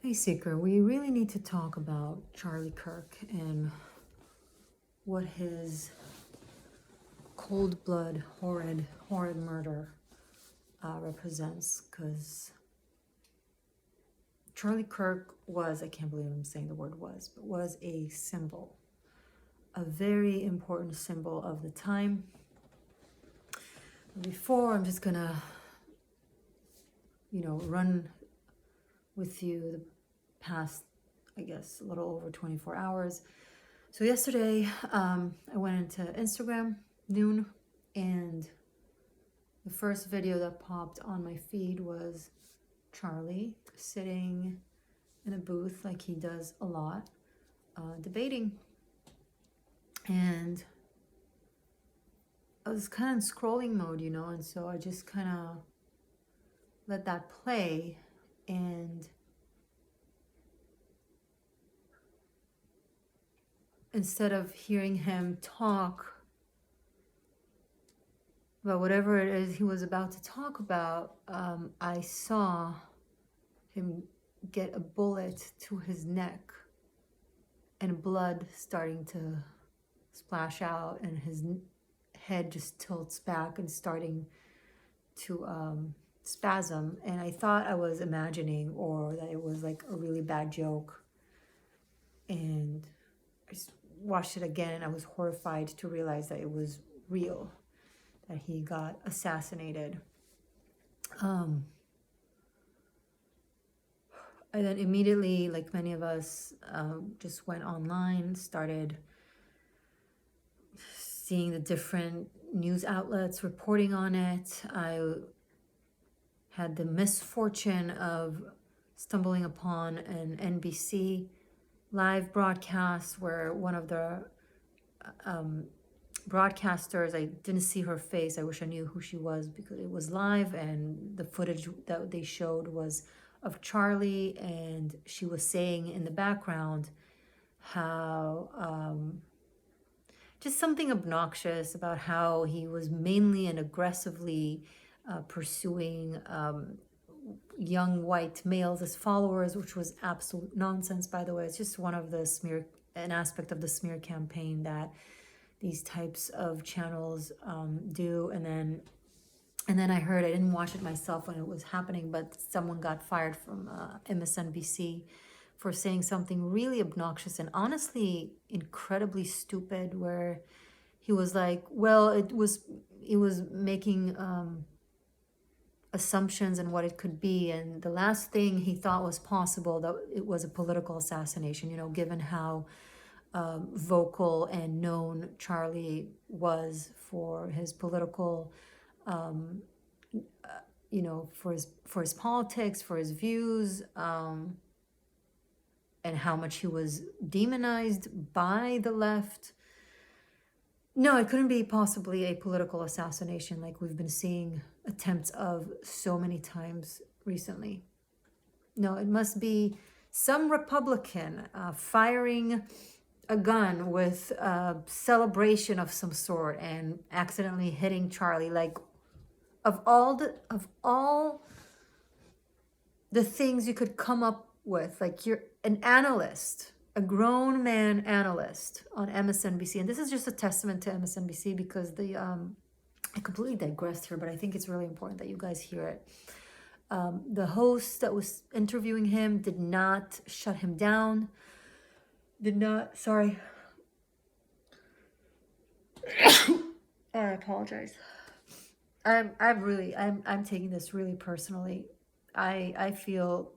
Hey, Seeker, we really need to talk about Charlie Kirk and what his cold blood, horrid murder represents. Because Charlie Kirk was, I can't believe I'm saying the word was, but was a symbol, a very important symbol of the time. Before, I'm just gonna, run with you the past, I guess, a little over 24 hours. So yesterday, I went into Instagram noon, and the first video that popped on my feed was Charlie sitting in a booth like he does a lot, debating. And I was kind of in scrolling mode, and so I just kind of let that play. And instead of hearing him talk about whatever it is he was about to talk about, I saw him get a bullet to his neck and blood starting to splash out, and his head just tilts back and starting to spasm. And I thought I was imagining, or that it was like a really bad joke. And I just watched it again, and I was horrified to realize that it was real, that he got assassinated. And then immediately, like many of us, just went online, started seeing the different news outlets reporting on it. I had the misfortune of stumbling upon an NBC live broadcast where one of the broadcasters, I didn't see her face. I wish I knew who she was, because it was live, and the footage that they showed was of Charlie, and she was saying in the background how just something obnoxious about how he was mainly and aggressively pursuing young white males as followers, which was absolute nonsense, by the way. It's just one of the an aspect of the smear campaign that these types of channels do. And then I heard, I didn't watch it myself when it was happening, but someone got fired from MSNBC for saying something really obnoxious and honestly incredibly stupid, where he was like, well, it was making assumptions and what it could be, and the last thing he thought was possible, that it was a political assassination, you know, given how vocal and known Charlie was for his political for his politics, for his views, and how much he was demonized by the left. No, it couldn't be possibly a political assassination like we've been seeing attempts of so many times recently. No, it must be some Republican firing a gun with a celebration of some sort and accidentally hitting Charlie. Like, of all the things you could come up with, like, you're an analyst, a grown man analyst on MSNBC, and this is just a testament to MSNBC, because I completely digressed here, but I think it's really important that you guys hear it. The host that was interviewing him did not shut him down, sorry. I apologize. I'm taking this really personally. I feel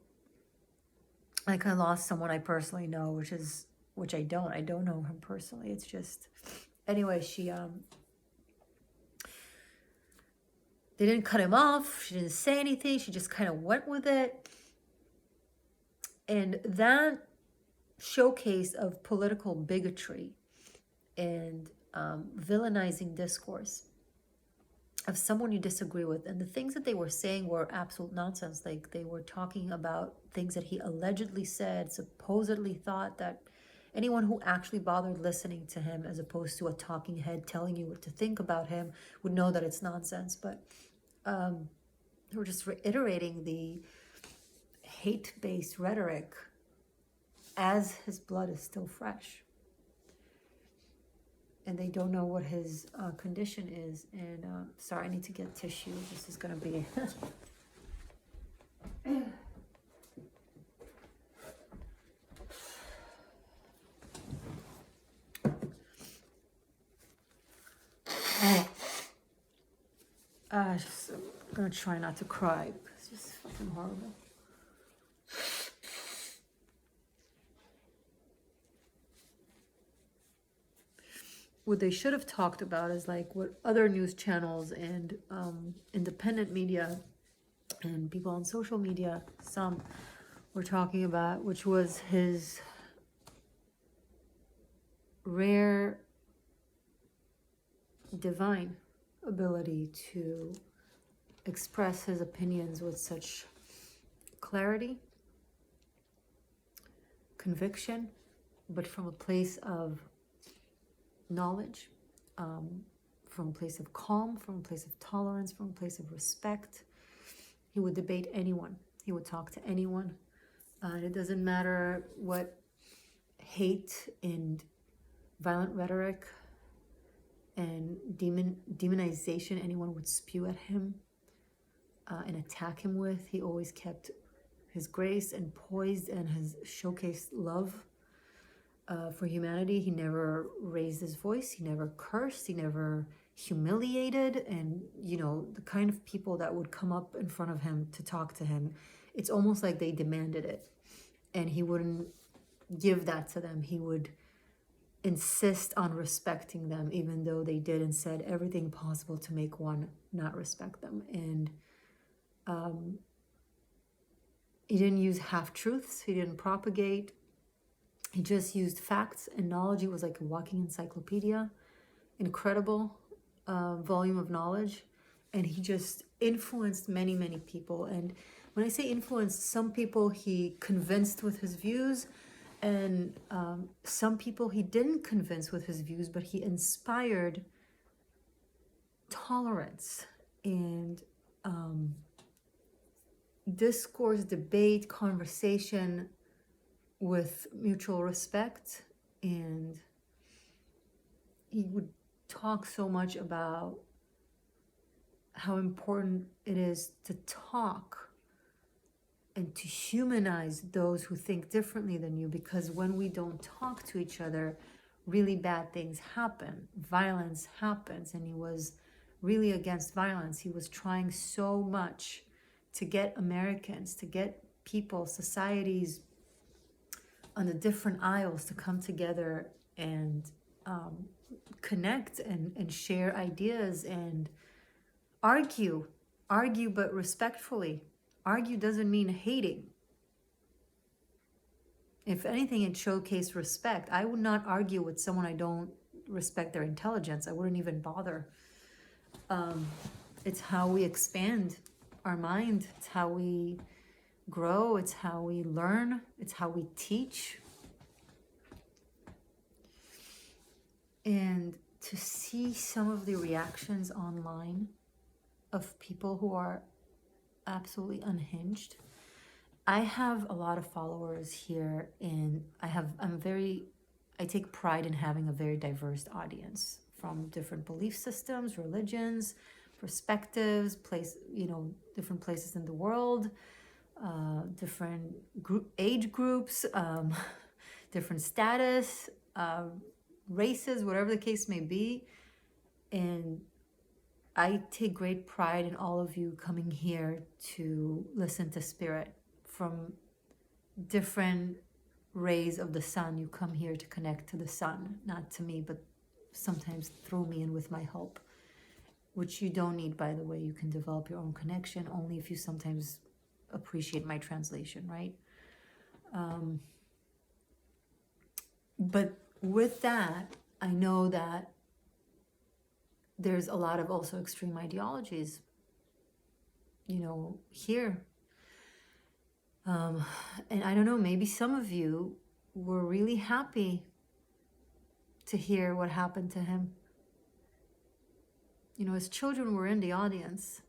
like I lost someone I personally know, which I don't know him personally. It's just, anyway, they didn't cut him off. She didn't say anything. She just kind of went with it. And that showcase of political bigotry and villainizing discourse of someone you disagree with, and the things that they were saying were absolute nonsense. Like, they were talking about things that he allegedly said, supposedly thought that anyone who actually bothered listening to him, as opposed to a talking head telling you what to think about him, would know that it's nonsense. But they were just reiterating the hate-based rhetoric as his blood is still fresh. And they don't know what his condition is. And sorry, I need to get tissue. This is going to be... I'm going to try not to cry because it's just fucking horrible. What they should have talked about is like what other news channels and independent media and people on social media, some were talking about, which was his rare divine ability to express his opinions with such clarity, conviction, but from a place of knowledge, from a place of calm, from a place of tolerance, from a place of respect. He would debate anyone. He would talk to anyone. And it doesn't matter what hate and violent rhetoric and demonization anyone would spew at him and attack him with. He always kept his grace and poised and has showcased love for humanity. He never raised his voice. He never cursed. He never humiliated. And, you know, the kind of people that would come up in front of him to talk to him, it's almost like they demanded it. And he wouldn't give that to them. He would insist on respecting them, even though they did and said everything possible to make one not respect them. And he didn't use half-truths. He didn't propagate. He just used facts and knowledge. He was like a walking encyclopedia, incredible volume of knowledge. And he just influenced many, many people. And when I say influenced, some people he convinced with his views, and some people he didn't convince with his views, but he inspired tolerance and discourse, debate, conversation with mutual respect. And he would talk so much about how important it is to talk and to humanize those who think differently than you, because when we don't talk to each other, really bad things happen. Violence happens, and he was really against violence. He was trying so much to get Americans, to get people, societies on the different aisles to come together and connect and share ideas and argue, but respectfully. Argue doesn't mean hating. If anything, it showcased respect. I would not argue with someone I don't respect their intelligence. I wouldn't even bother. It's how we expand our mind. It's how we grow. It's how we learn. It's how we teach. And to see some of the reactions online of people who are absolutely unhinged. I have a lot of followers here, and I take pride in having a very diverse audience from different belief systems, religions, perspectives, different places in the world, different age groups, different status, races, whatever the case may be. And I take great pride in all of you coming here to listen to Spirit. From different rays of the sun, you come here to connect to the sun, not to me, but sometimes through me and with my help, which you don't need, by the way. You can develop your own connection only if you sometimes appreciate my translation, right? But with that, I know that there's a lot of also extreme ideologies, here. And I don't know, maybe some of you were really happy to hear what happened to him. His children were in the audience.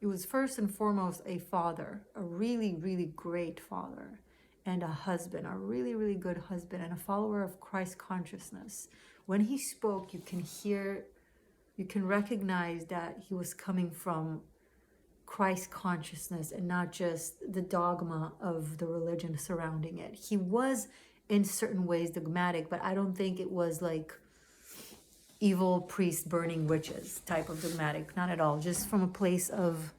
He was first and foremost a father, a really, really great father, and a husband, a really, really good husband, and a follower of Christ consciousness. When he spoke, you can recognize that he was coming from Christ consciousness and not just the dogma of the religion surrounding it. He was in certain ways dogmatic, but I don't think it was like evil priest burning witches type of dogmatic. Not at all. Just from a place of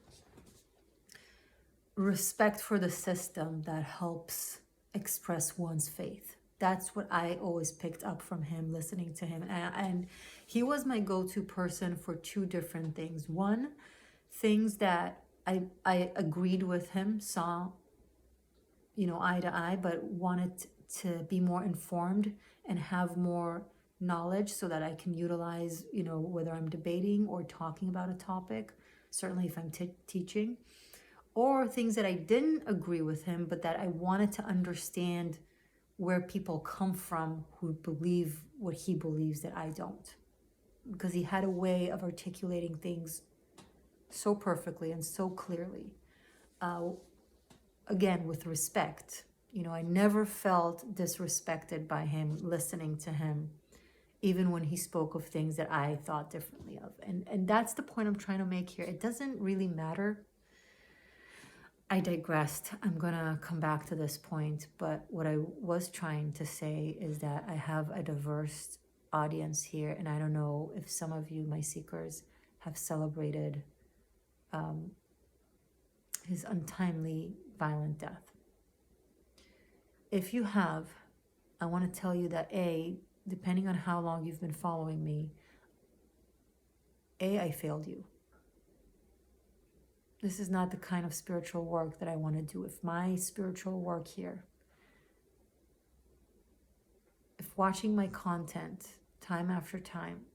respect for the system that helps express one's faith. That's what I always picked up from him, listening to him. And he was my go-to person for two different things. One, things that I agreed with him, saw, eye to eye, but wanted to be more informed and have more knowledge so that I can utilize, whether I'm debating or talking about a topic, certainly if I'm teaching, or things that I didn't agree with him, but that I wanted to understand where people come from who believe what he believes that I don't. Because he had a way of articulating things so perfectly and so clearly. Again, with respect. I never felt disrespected by him listening to him, even when he spoke of things that I thought differently of. And that's the point I'm trying to make here. It doesn't really matter. I digressed. I'm gonna come back to this point, but what I was trying to say is that I have a diverse audience here, and I don't know if some of you, my seekers, have celebrated his untimely violent death. If you have, I want to tell you that depending on how long you've been following me, I failed you. This is not the kind of spiritual work that I want to do. If my spiritual work here, if watching my content time after time,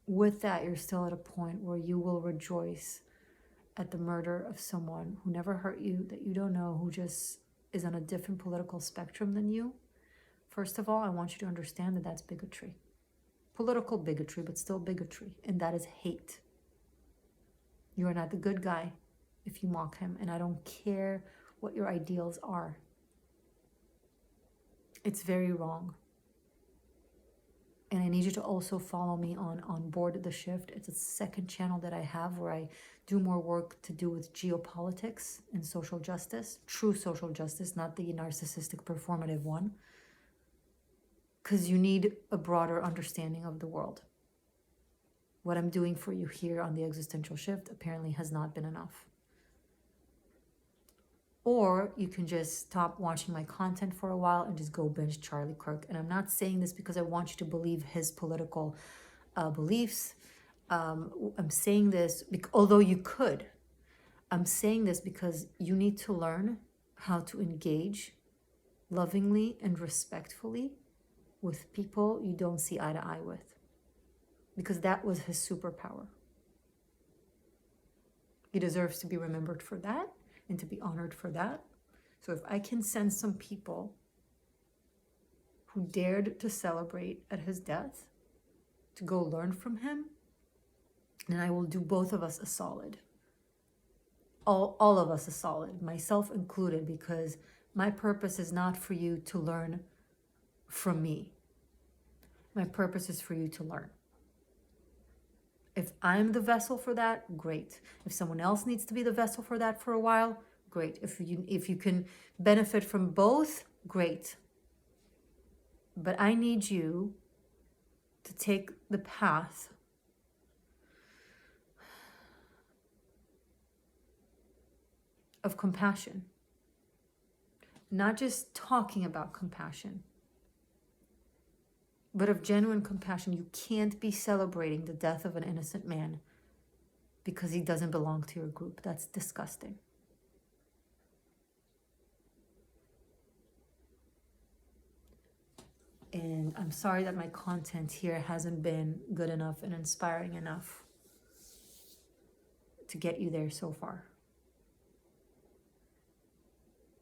with that you're still at a point where you will rejoice at the murder of someone who never hurt you, that you don't know, who just is on a different political spectrum than you, first of all, I want you to understand that that's bigotry. Political bigotry, but still bigotry, and that is hate. You are not the good guy if you mock him, and I don't care what your ideals are. It's very wrong. And I need you to also follow me on Board the Shift. It's a second channel that I have where I do more work to do with geopolitics and social justice, true social justice, not the narcissistic performative one. Because you need a broader understanding of the world. What I'm doing for you here on the Existential Shift apparently has not been enough. Or you can just stop watching my content for a while and just go binge Charlie Kirk. And I'm not saying this because I want you to believe his political beliefs. I'm saying this, although you could. I'm saying this because you need to learn how to engage lovingly and respectfully with people you don't see eye to eye with. Because that was his superpower. He deserves to be remembered for that and to be honored for that. So if I can send some people who dared to celebrate at his death to go learn from him, then I will do both of us a solid. All of us a solid, myself included, because my purpose is not for you to learn from me. My purpose is for you to learn. If I'm the vessel for that, great. If someone else needs to be the vessel for that for a while, great. If you can benefit from both, great. But I need you to take the path of compassion. Not just talking about compassion, but of genuine compassion. You can't be celebrating the death of an innocent man because he doesn't belong to your group. That's disgusting. And I'm sorry that my content here hasn't been good enough and inspiring enough to get you there so far.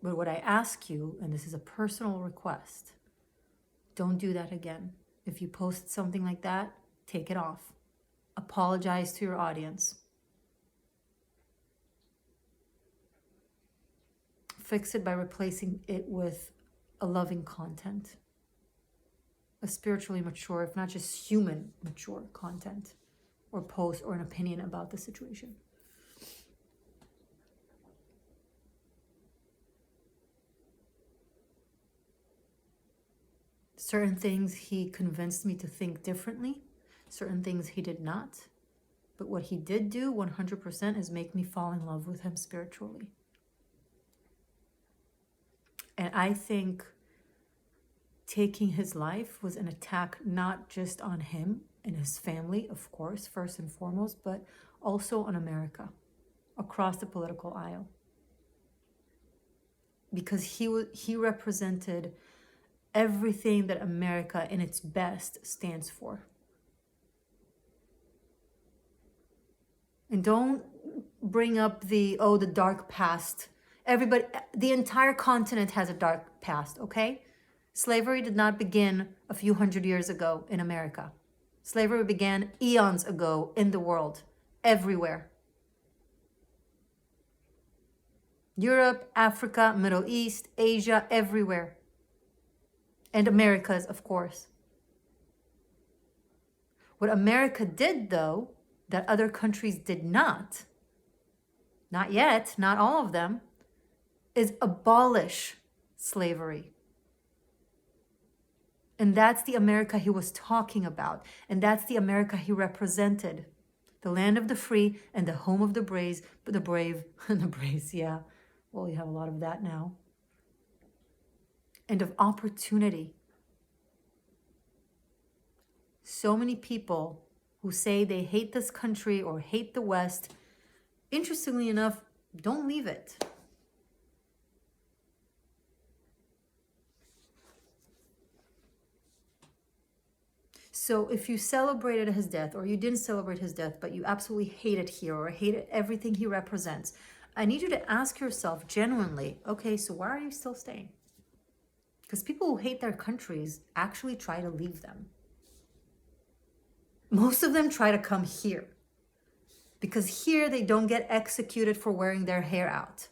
But what I ask you, and this is a personal request, don't do that again. If you post something like that, take it off. Apologize to your audience. fix it by replacing it with a loving content, a spiritually mature, if not just human mature content or post or an opinion about the situation. Certain things he convinced me to think differently, certain things he did not. But what he did do 100% is make me fall in love with him spiritually. And I think taking his life was an attack not just on him and his family, of course, first and foremost, but also on America, across the political aisle. Because he represented everything that America in its best stands for. And don't bring up the dark past. Everybody, the entire continent has a dark past, okay? Slavery did not begin a few hundred years ago in America. Slavery began eons ago in the world, everywhere. Europe, Africa, Middle East, Asia, everywhere. And Americas, of course. What America did, though, that other countries did not yet, not all of them, is abolish slavery. And that's the America he was talking about. And that's the America he represented. The land of the free and the home of the brave, and the braves, yeah. Well, you have a lot of that now. And of opportunity. So many people who say they hate this country or hate the West, interestingly enough, don't leave it. So if you celebrated his death or you didn't celebrate his death, but you absolutely hate it here or hated everything he represents, I need you to ask yourself genuinely, okay, so why are you still staying? Because people who hate their countries actually try to leave them. Most of them try to come here because here they don't get executed for wearing their hair out.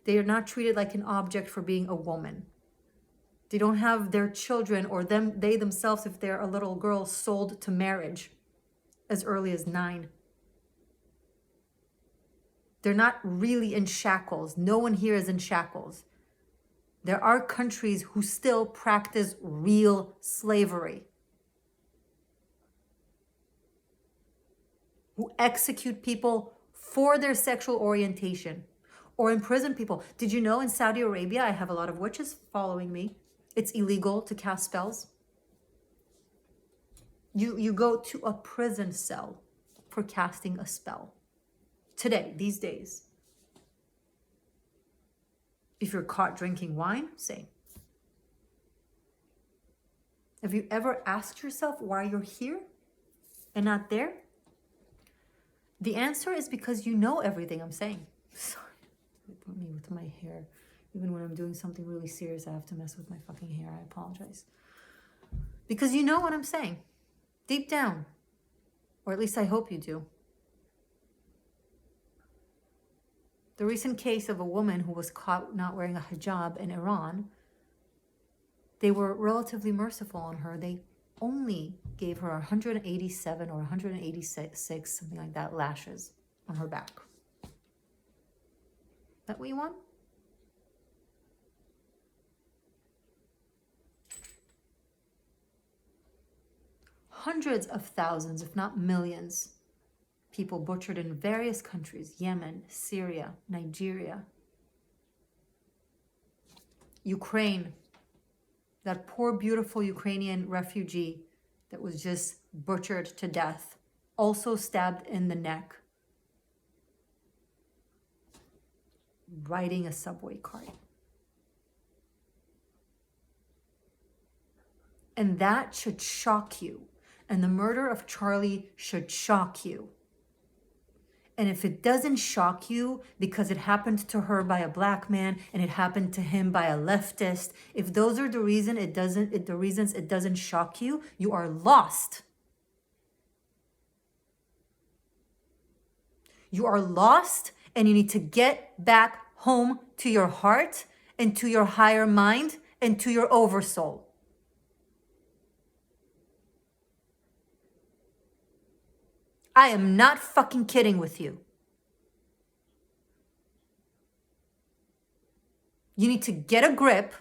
They are not treated like an object for being a woman. They don't have their children or they themselves, if they're a little girl, sold to marriage as early as 9. They're not really in shackles. No one here is in shackles. There are countries who still practice real slavery, who execute people for their sexual orientation or imprison people. Did you know in Saudi Arabia, I have a lot of witches following me, it's illegal to cast spells? You go to a prison cell for casting a spell. Today, these days. If you're caught drinking wine, same. Have you ever asked yourself why you're here and not there? The answer is because you know everything I'm saying. Sorry, put me with my hair. Even when I'm doing something really serious, I have to mess with my fucking hair. I apologize. Because you know what I'm saying. Deep down. Or at least I hope you do. The recent case of a woman who was caught not wearing a hijab in Iran, they were relatively merciful on her. They only gave her 187 or 186, something like that, lashes on her back. That what you want? Hundreds of thousands, if not millions, people butchered in various countries, Yemen, Syria, Nigeria, Ukraine, that poor, beautiful Ukrainian refugee that was just butchered to death, also stabbed in the neck, riding a subway cart. And that should shock you. And the murder of Charlie should shock you. And if it doesn't shock you because it happened to her by a black man and it happened to him by a leftist, if those are the reasons it doesn't shock you, you are lost. You are lost and you need to get back home to your heart into your higher mind, into your oversoul. I am not fucking kidding with you. You need to get a grip,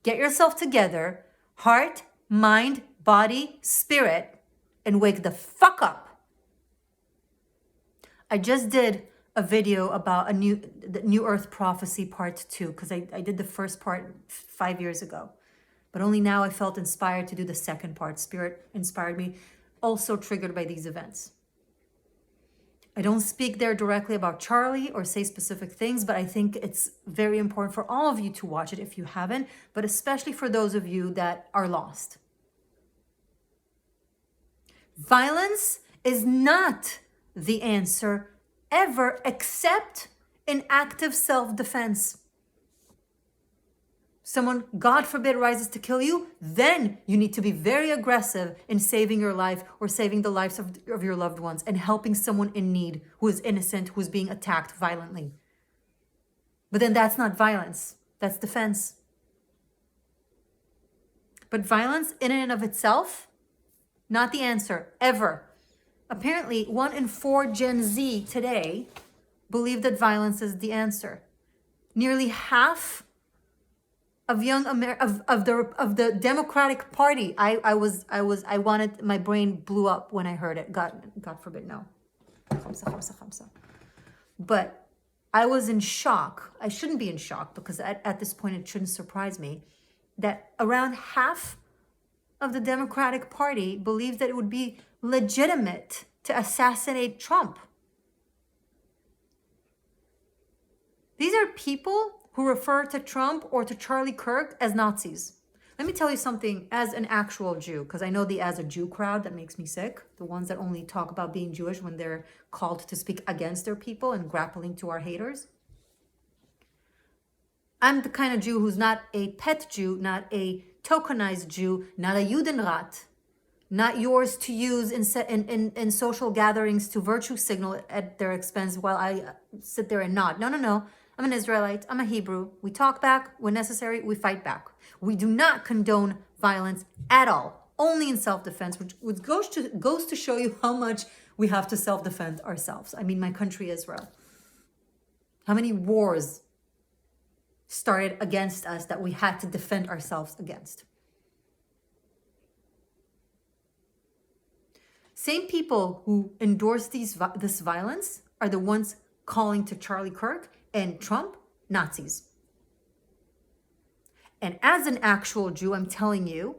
get yourself together, heart, mind, body, spirit, and wake the fuck up. I just did a video about the New Earth Prophecy Part 2, because I did the first part 5 years ago. But only now I felt inspired to do the second part. Spirit inspired me, also triggered by these events. I don't speak there directly about Charlie or say specific things, but I think it's very important for all of you to watch it if you haven't, but especially for those of you that are lost. Violence is not the answer ever, except in active self-defense. Someone, God forbid, rises to kill you, then you need to be very aggressive in saving your life or saving the lives of your loved ones and helping someone in need who is innocent, who's being attacked violently. But then that's not violence, that's defense. But violence in and of itself, not the answer, ever. Apparently, 1 in 4 Gen Z today believe that violence is the answer. Nearly half of the Democratic Party. I wanted, my brain blew up when I heard it. God forbid, no. But I was in shock. I shouldn't be in shock because at this point it shouldn't surprise me that around half of the Democratic Party believed that it would be legitimate to assassinate Trump. These are people who refer to Trump or to Charlie Kirk as Nazis. Let me tell you something as an actual Jew, because I know the as a Jew crowd that makes me sick, the ones that only talk about being Jewish when they're called to speak against their people and grappling to our haters. I'm the kind of Jew who's not a pet Jew, not a tokenized Jew, not a Judenrat, not yours to use in social gatherings to virtue signal at their expense while I sit there and nod. No. I'm an Israelite. I'm a Hebrew. We talk back. When necessary, we fight back. We do not condone violence at all, only in self-defense, which goes to show you how much we have to self-defend ourselves. I mean, my country, Israel. How many wars started against us that we had to defend ourselves against? Same people who endorse this violence are the ones calling to Charlie Kirk and Trump Nazis. And as an actual Jew, I'm telling you,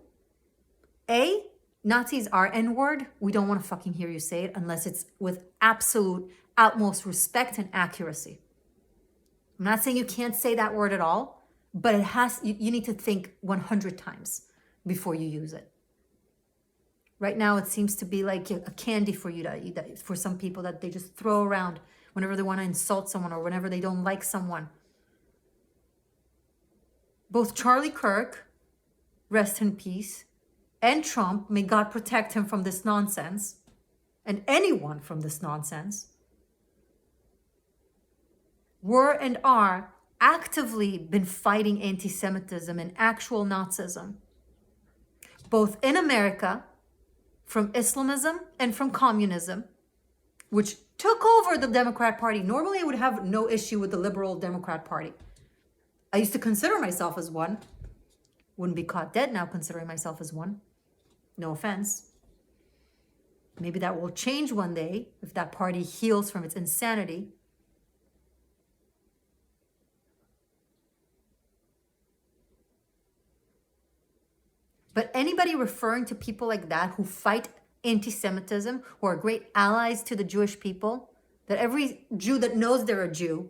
Nazis are N-word. We don't want to fucking hear you say it unless it's with absolute, utmost respect and accuracy. I'm not saying you can't say that word at all, but you need to think 100 times before you use it. Right now, it seems to be like a candy for you to eat, for some people that they just throw around whenever they want to insult someone or whenever they don't like someone. Both Charlie Kirk, rest in peace, and Trump, may God protect him from this nonsense, and anyone from this nonsense, were and are actively been fighting anti-Semitism and actual Nazism, both in America, from Islamism and from communism, which took over the Democrat Party. Normally, I would have no issue with the liberal Democrat Party. I used to consider myself as one. Wouldn't be caught dead now considering myself as one. No offense. Maybe that will change one day if that party heals from its insanity. But anybody referring to people like that who fight anti-Semitism, who are great allies to the Jewish people, that every Jew that knows they're a Jew,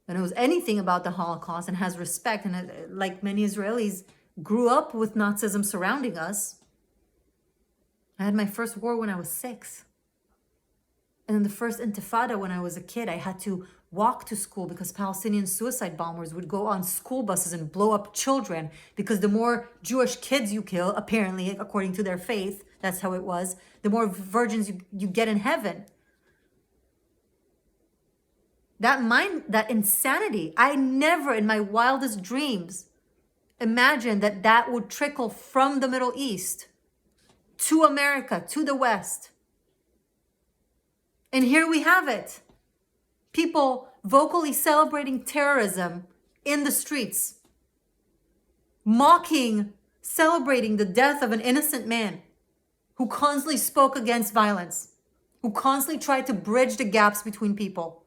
that knows anything about the Holocaust and has respect, and like many Israelis, grew up with Nazism surrounding us. I had my first war when I was 6. And in the first Intifada when I was a kid, I had to walk to school because Palestinian suicide bombers would go on school buses and blow up children, because the more Jewish kids you kill, apparently, according to their faith, that's how it was, the more virgins you get in heaven. that insanity. I never in my wildest dreams imagined that that would trickle from the Middle East to America, to the West. And here we have it. People vocally celebrating terrorism in the streets, mocking, celebrating the death of an innocent man who constantly spoke against violence, who constantly tried to bridge the gaps between people.